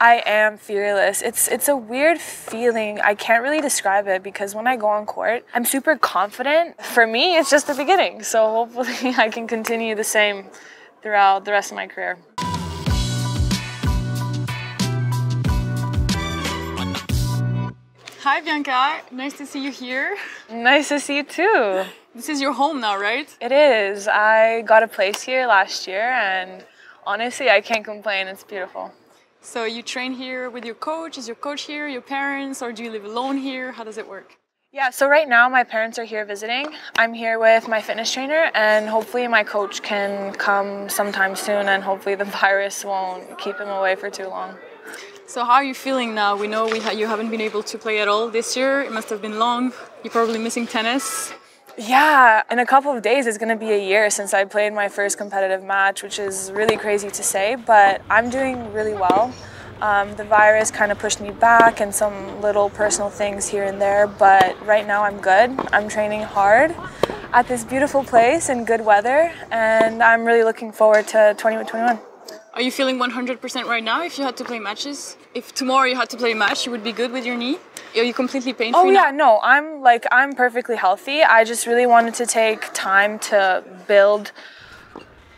I am fearless. It's a weird feeling. I can't really describe it because when I go on court, I'm super confident. For me, it's just the beginning. So hopefully I can continue the same throughout the rest of my career. Hi Bianca, nice to see you here. Nice to see you too. This is your home now, right? It is. I got a place here last year and honestly, I can't complain. It's beautiful. So you train here with your coach? Is your coach here, your parents, or do you live alone here? How does it work? Yeah, so right now my parents are here visiting. I'm here with my fitness trainer and hopefully my coach can come sometime soon and hopefully the virus won't keep him away for too long. So how are you feeling now? We know you haven't been able to play at all this year. It must have been long. You're probably missing tennis. Yeah, in a couple of days it's going to be a year since I played my first competitive match, which is really crazy to say, but I'm doing really well. The virus kind of pushed me back and some little personal things here and there, but right now I'm good. I'm training hard at this beautiful place in good weather, and I'm really looking forward to 2021. Are you feeling 100% right now if you had to play matches? If tomorrow you had to play a match, you would be good with your knee? Are you completely pain-free Oh yeah, now? no, I'm perfectly healthy. I just really wanted to take time to build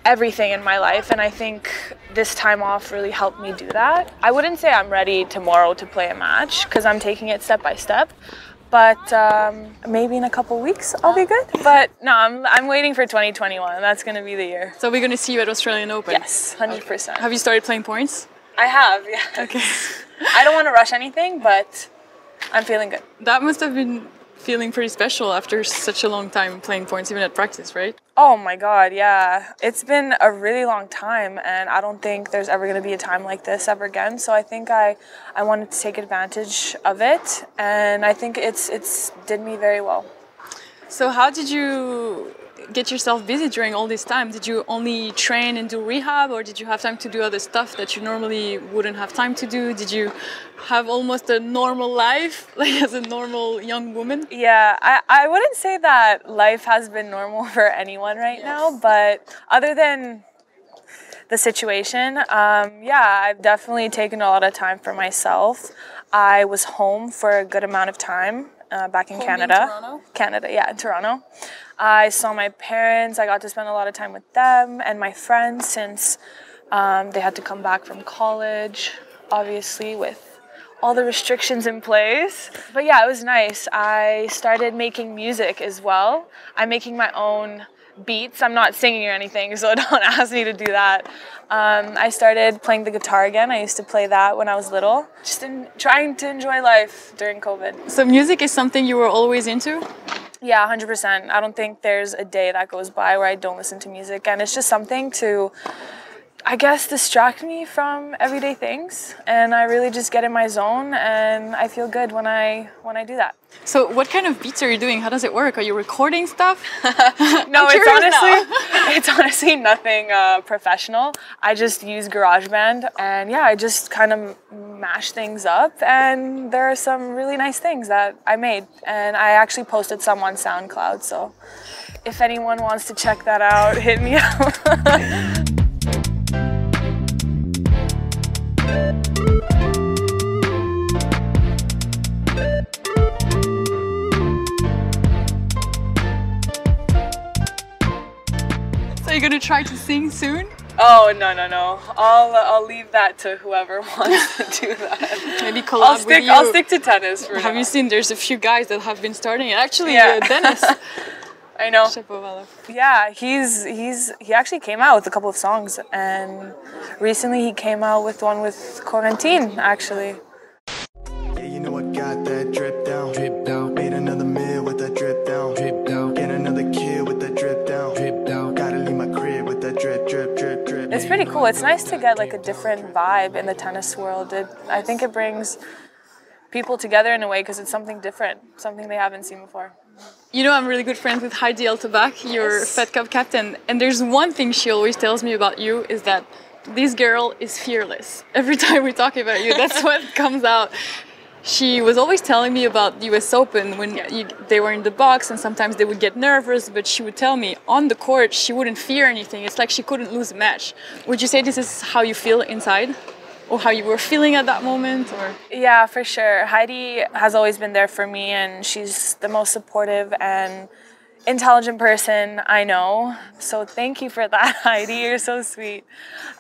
everything in my life, and I think this time off really helped me do that. I wouldn't say I'm ready tomorrow to play a match because I'm taking it step by step. But maybe in a couple weeks I'll be good. But no, I'm waiting for 2021. That's going to be the year. So we're going to see you at Australian Open? Yes, 100%. Okay. Have you started playing points? I have, yeah. Okay. I don't want to rush anything, but I'm feeling good. That must have been feeling pretty special after such a long time playing points, even at practice, right? Oh my God, yeah. It's been a really long time and I don't think there's ever going to be a time like this ever again. So I think I wanted to take advantage of it and I think it's did me very well. So how did you get yourself busy during all this time? Did you only train and do rehab, or did you have time to do other stuff that you normally wouldn't have time to do? Did you have almost a normal life, like as a normal young woman? Yeah, I wouldn't say that life has been normal for anyone right now, but other than the situation, yeah, I've definitely taken a lot of time for myself. I was home for a good amount of time back in Canada. In Toronto? Canada, yeah, in Toronto. I saw my parents. I got to spend a lot of time with them and my friends since they had to come back from college, obviously with all the restrictions in place. But yeah, it was nice. I started making music as well. I'm making my own beats. I'm not singing or anything, so don't ask me to do that. I started playing the guitar again. I used to play that when I was little, just trying to enjoy life during COVID. So music is something you were always into? Yeah, 100%. I don't think there's a day that goes by where I don't listen to music, and it's just something to, I guess, distract me from everyday things, and I really just get in my zone and I feel good when I do that. So what kind of beats are you doing? How does it work? Are you recording stuff? No, it's honestly nothing professional. I just use GarageBand and yeah, I just kind of mash things up and there are some really nice things that I made and I actually posted some on SoundCloud, so if anyone wants to check that out, hit me up. So you're gonna try to sing soon? Oh, no. I'll leave that to whoever wants to do that. Maybe collab with you. I'll stick to tennis for now. Have you seen there's a few guys that have been starting it? Actually, Dennis. I know. Shapovalov. Yeah, he actually came out with a couple of songs and recently he came out with one with Quarantine, actually. Yeah, you know I got that drip down. Drip down. Made another meal with that drip down. Drip down. Get another kill with that drip down. Drip down. Gotta leave my crib with that drip, drip, drip, drip. It's pretty cool. It's nice to get like a different vibe in the tennis world. I think it brings people together in a way because it's something different, something they haven't seen before. You know, I'm really good friends with Heidi Eltabach, your Fed Cup captain, and there's one thing she always tells me about you is that this girl is fearless. Every time we talk about you, that's what comes out. She was always telling me about the US Open when they were in the box and sometimes they would get nervous, but she would tell me on the court she wouldn't fear anything. It's like she couldn't lose a match. Would you say this is how you feel inside? or how you were feeling at that moment? Or Yeah, for sure. Heidi has always been there for me, and she's the most supportive and intelligent person I know. So thank you for that, Heidi. You're so sweet.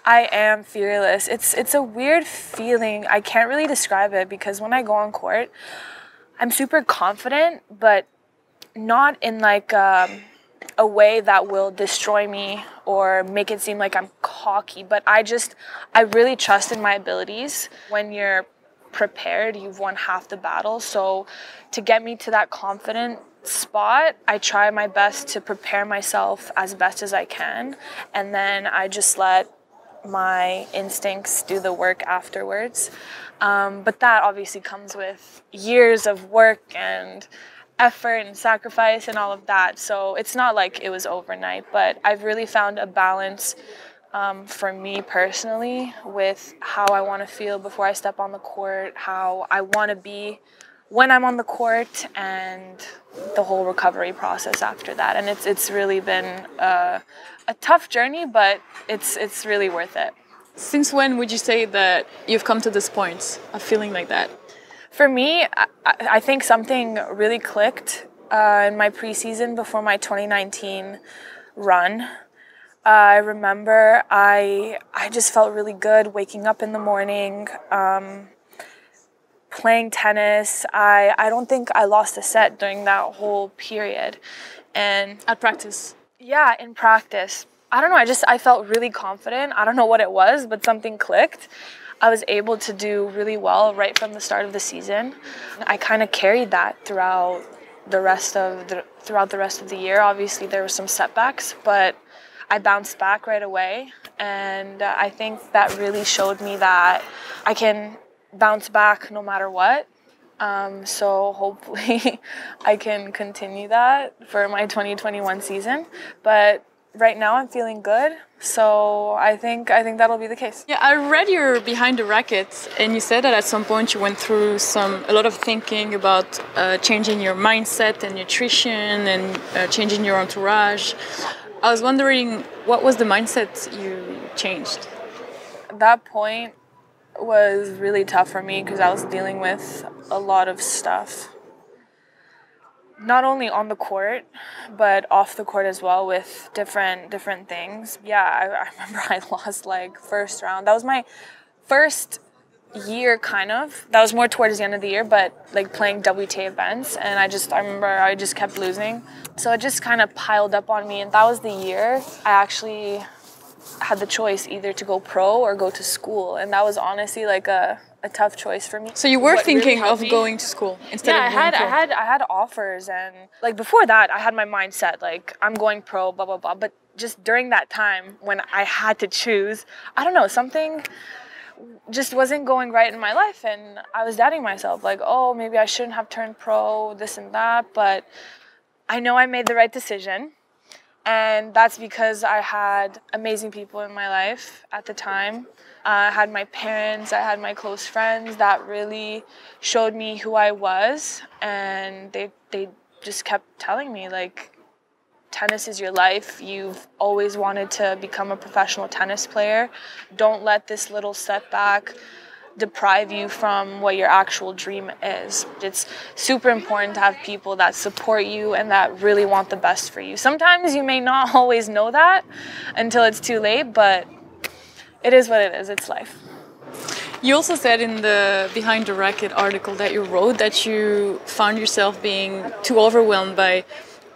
I am fearless. It's a weird feeling. I can't really describe it because when I go on court, I'm super confident, but not in like a way that will destroy me or make it seem like I'm cocky. But I really trust in my abilities. When you're prepared, you've won half the battle. So to get me to that confident spot, I try my best to prepare myself as best as I can, and then I just let my instincts do the work afterwards. But that obviously comes with years of work and effort and sacrifice and all of that. So it's not like it was overnight, but I've really found a balance for me personally with how I want to feel before I step on the court, how I want to be when I'm on the court, and the whole recovery process after that. And it's really been a tough journey, but it's really worth it. since when would you say that you've come to this point of feeling like that? For me, I think something really clicked in my preseason before my 2019 run. I remember I just felt really good waking up in the morning, playing tennis. I don't think I lost a set during that whole period. And At practice? yeah, in practice. I don't know, I felt really confident. I don't know what it was, but something clicked. I was able to do really well right from the start of the season. I kind of carried that throughout the rest of the year. Obviously, there were some setbacks, but I bounced back right away, and I think that really showed me that I can bounce back no matter what. So hopefully I can continue that for my 2021 season. But right now I'm feeling good, so I think that'll be the case. Yeah, I read your Behind the Racket, and you said that at some point you went through a lot of thinking about changing your mindset and nutrition and changing your entourage. I was wondering, what was the mindset you changed? That point was really tough for me because I was dealing with a lot of stuff. Not only on the court, but off the court as well, with different things. Yeah, I remember I lost like first round. That was my first year, kind of. That was more towards the end of the year, but like playing WTA events, and I remember I just kept losing. So it just kind of piled up on me, and that was the year I actually had the choice either to go pro or go to school, and that was honestly like a tough choice for me. So you were thinking of going to school instead of going pro? I had offers, and like before that I had my mindset like I'm going pro, blah blah blah. But just during that time when I had to choose, I don't know, something just wasn't going right in my life, and I was doubting myself like, oh, maybe I shouldn't have turned pro, this and that. But I know I made the right decision. And that's because I had amazing people in my life at the time. I had my parents, I had my close friends that really showed me who I was. And they just kept telling me, like, tennis is your life. You've always wanted to become a professional tennis player. Don't let this little setback deprive you from what your actual dream is. It's super important to have people that support you and that really want the best for you. Sometimes you may not always know that until it's too late, but it is what it is. It's life. You also said in the Behind the Racket article that you wrote that you found yourself being too overwhelmed by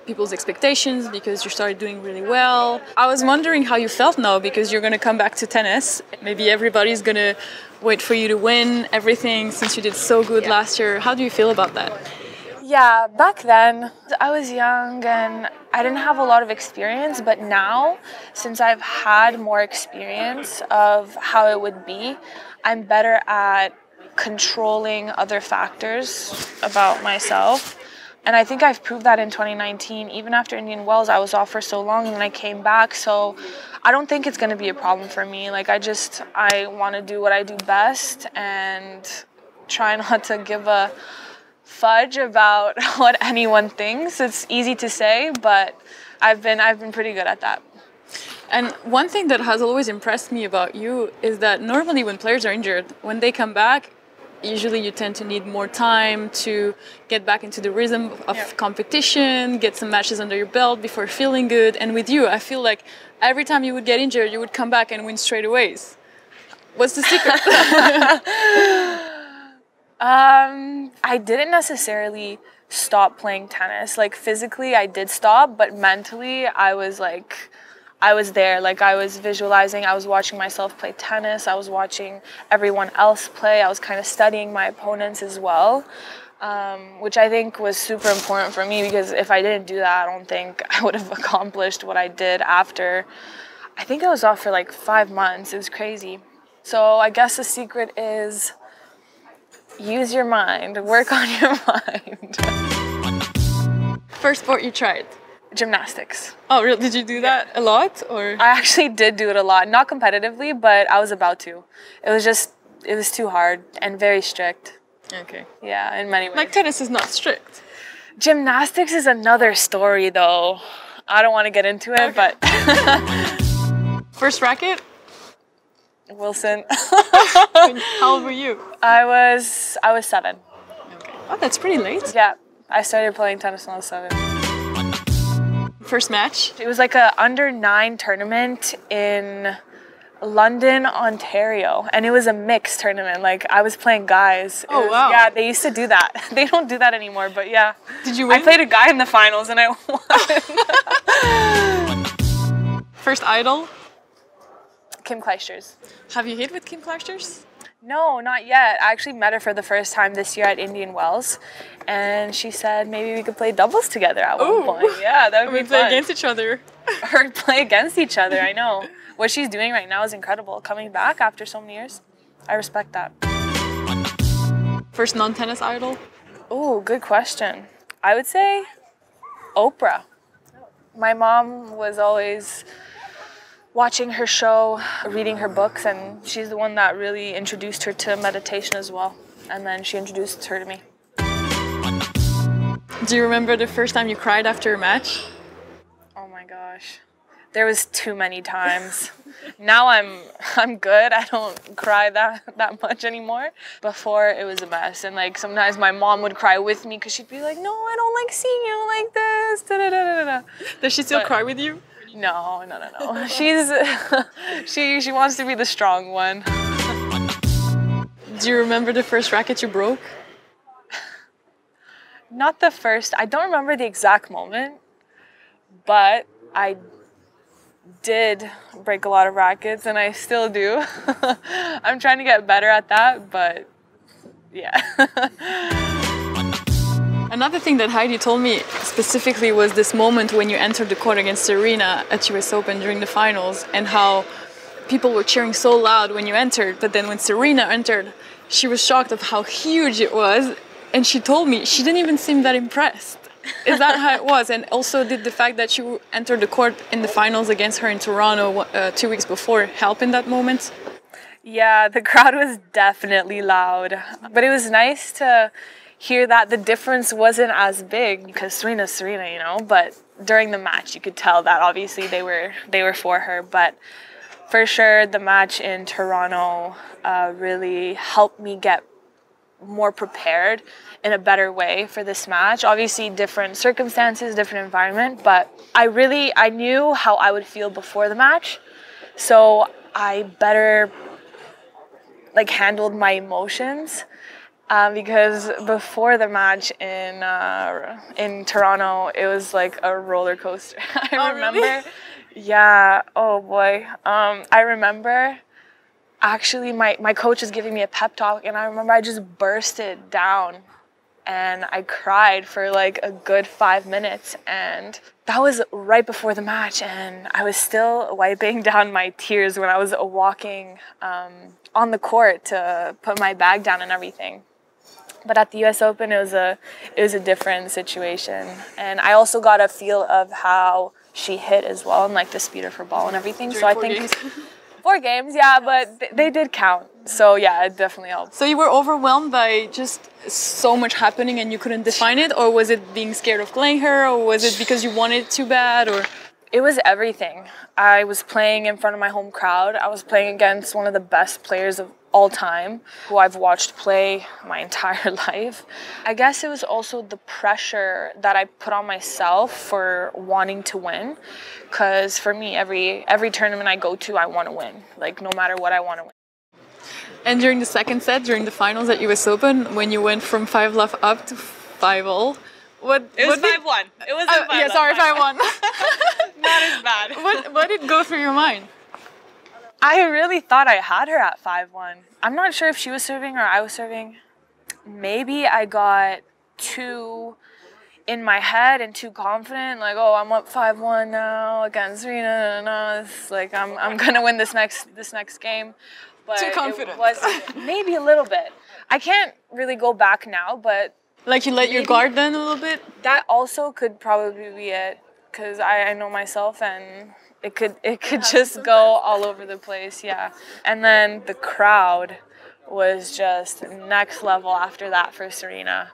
people's expectations because you started doing really well. I was wondering how you felt now, because you're going to come back to tennis. Maybe everybody's going to wait for you to win everything since you did so good last year. How do you feel about that? Yeah, back then I was young and I didn't have a lot of experience, but now, since I've had more experience of how it would be, I'm better at controlling other factors about myself. And I think I've proved that in 2019. Even after Indian Wells, I was off for so long, and then I came back. So I don't think it's going to be a problem for me. Like, I want to do what I do best and try not to give a fudge about what anyone thinks. It's easy to say, but I've been pretty good at that. And one thing that has always impressed me about you is that normally when players are injured, when they come back, usually you tend to need more time to get back into the rhythm of competition, get some matches under your belt before feeling good. And with you, I feel like every time you would get injured, you would come back and win straight away. What's the secret? I didn't necessarily stop playing tennis. Like physically I did stop, but mentally I was there. Like I was visualizing, I was watching myself play tennis, I was watching everyone else play, I was kind of studying my opponents as well, which I think was super important for me, because if I didn't do that, I don't think I would have accomplished what I did after. I think I was off for like 5 months. It was crazy. So I guess the secret is use your mind, work on your mind. First sport you tried? Gymnastics. Oh, really? Did you do that a lot, or? I actually did do it a lot, not competitively, but I was about to. It was too hard and very strict. Okay. Yeah, in many ways. Like tennis is not strict. Gymnastics is another story, though. I don't want to get into it, but. First racket? Wilson. How old were you? I was 7. Okay. Oh, that's pretty late. Yeah, I started playing tennis when I was 7. First match? It was like a under-9 tournament in London, Ontario, and it was a mixed tournament. Like I was playing guys. Wow. Yeah, they used to do that. They don't do that anymore, but yeah. Did you win? I played a guy in the finals and I won. First idol? Kim Kleisters. Have you hit with Kim Kleisters? No, not yet. I actually met her for the first time this year at Indian Wells, and she said maybe we could play doubles together at one point. Yeah, that would be fun. We play against each other. Or play against each other, I know. What she's doing right now is incredible. Coming back after so many years, I respect that. First non-tennis idol? Oh, good question. I would say Oprah. My mom was always watching her show, reading her books, and she's the one that really introduced her to meditation as well. And then she introduced her to me. Do you remember the first time you cried after a match? Oh my gosh. There was too many times. Now I'm good. I don't cry that much anymore. Before it was a mess, and like sometimes my mom would cry with me because she'd be like, "No, I don't like seeing you like this." Da, da, da, da, da. Does she still cry with you? No. She wants to be the strong one. Do you remember the first racket you broke? Not the first. I don't remember the exact moment, but I did break a lot of rackets, and I still do. I'm trying to get better at that, but yeah. Another thing that Heidi told me specifically was this moment when you entered the court against Serena at US Open during the finals, and how people were cheering so loud when you entered, but then when Serena entered, she was shocked of how huge it was, and she told me she didn't even seem that impressed. Is that how it was? And also, did the fact that you entered the court in the finals against her in Toronto 2 weeks before help in that moment? Yeah, the crowd was definitely loud, but it was nice to hear that the difference wasn't as big, because Serena's Serena, you know, but during the match you could tell that obviously they were for her. But for sure the match in Toronto really helped me get more prepared in a better way for this match. Obviously different circumstances, different environment, but I knew how I would feel before the match, so I better handled my emotions. Because before the match in Toronto, it was like a roller coaster. I remember, really? Yeah. Oh boy. I remember actually my coach was giving me a pep talk, and I remember I just bursted down, and I cried for like a good 5 minutes, and that was right before the match, and I was still wiping down my tears when I was walking on the court to put my bag down and everything. But at the US Open, it was a different situation. And I also got a feel of how she hit as well, and like the speed of her ball and everything. During so I 4 think games. 4 games, yeah, but they did count. So yeah, it definitely helped. So you were overwhelmed by just so much happening and you couldn't define it? Or was it being scared of playing her? Or was it because you wanted it too bad? Or It was everything. I was playing in front of my home crowd. I was playing against one of the best players of all time, who I've watched play my entire life. I guess it was also the pressure that I put on myself for wanting to win. Because for me, every tournament I go to, I want to win. Like, no matter what, I want to win. And during the second set, during the finals at US Open, when you went from 5-love up to 5-all, It was 5-1. It was 5-1. Yeah, sorry, 5-1. Not as bad. What did go through your mind? I really thought I had her at 5-1. I'm not sure if she was serving or I was serving. Maybe I got too in my head and too confident, like, oh, I'm up 5-1 now against Serena. No, it's like I'm gonna win this next game. But too confident. It was maybe a little bit. I can't really go back now, but like you let your guard down a little bit. That also could probably be it, because I know myself and. It could just go all over the place, yeah. And then the crowd was just next level after that for Serena.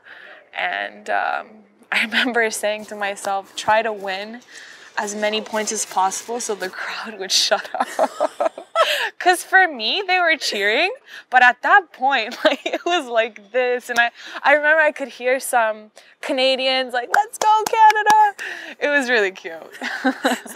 And I remember saying to myself, try to win as many points as possible so the crowd would shut up. Because for me, they were cheering, but at that point, like, it was like this. And I remember I could hear some Canadians like, let's go Canada. It was really cute.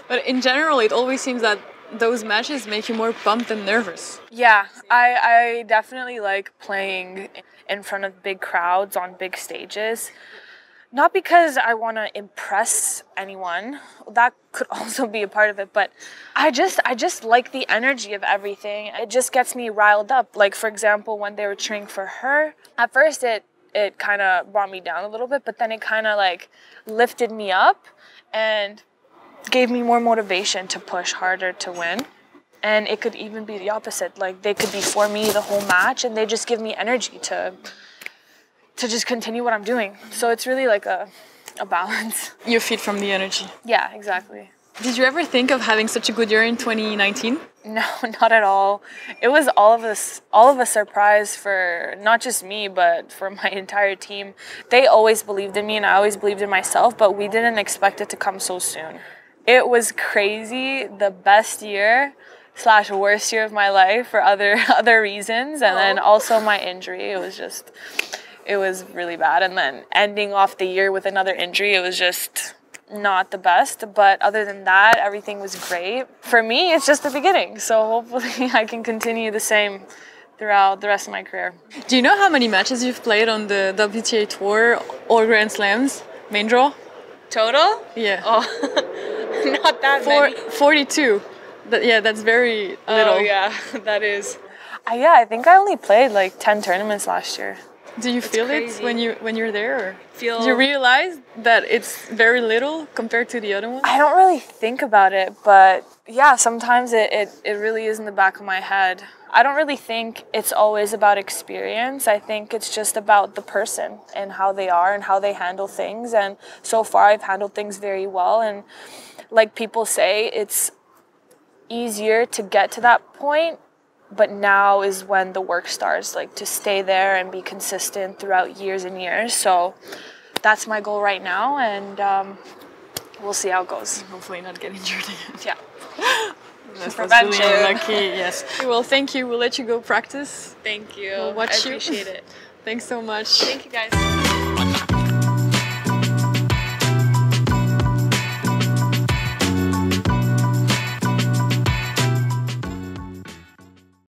But in general, it always seems that those matches make you more pumped and nervous. Yeah, I definitely like playing in front of big crowds on big stages. Not because I want to impress anyone, that could also be a part of it, but I just like the energy of everything. It just gets me riled up. Like, for example, when they were cheering for her, at first it kind of brought me down a little bit, but then it kind of like lifted me up and gave me more motivation to push harder to win. And it could even be the opposite. Like, they could be for me the whole match and they just give me energy to just continue what I'm doing. So it's really like a balance. You feed from the energy. Yeah, exactly. Did you ever think of having such a good year in 2019? No, not at all. It was all of a surprise for not just me, but for my entire team. They always believed in me and I always believed in myself, but we didn't expect it to come so soon. It was crazy, the best year / worst year of my life for other reasons, and then also my injury. It was really bad, and then ending off the year with another injury, it was just not the best. But other than that, everything was great. For me, it's just the beginning, so hopefully I can continue the same throughout the rest of my career. Do you know how many matches you've played on the WTA Tour or Grand Slams, main draw? Total? Yeah. Oh, not that many. 42. That's very little. Oh, yeah, that is. Yeah, I think I only played like 10 tournaments last year. Do you feel it when you're there? Do Do you realize that it's very little compared to the other ones? I don't really think about it, but yeah, sometimes it really is in the back of my head. I don't really think it's always about experience. I think it's just about the person and how they are and how they handle things. And so far I've handled things very well. And like people say, it's easier to get to that point. But now is when the work starts, like to stay there and be consistent throughout years and years. So that's my goal right now, and we'll see how it goes. Hopefully not get injured again. Yeah. That's Prevention. really unlucky, yes. Well, thank you. We'll let you go practice. Thank you. We'll watch I appreciate it. Thanks so much. Thank you, guys.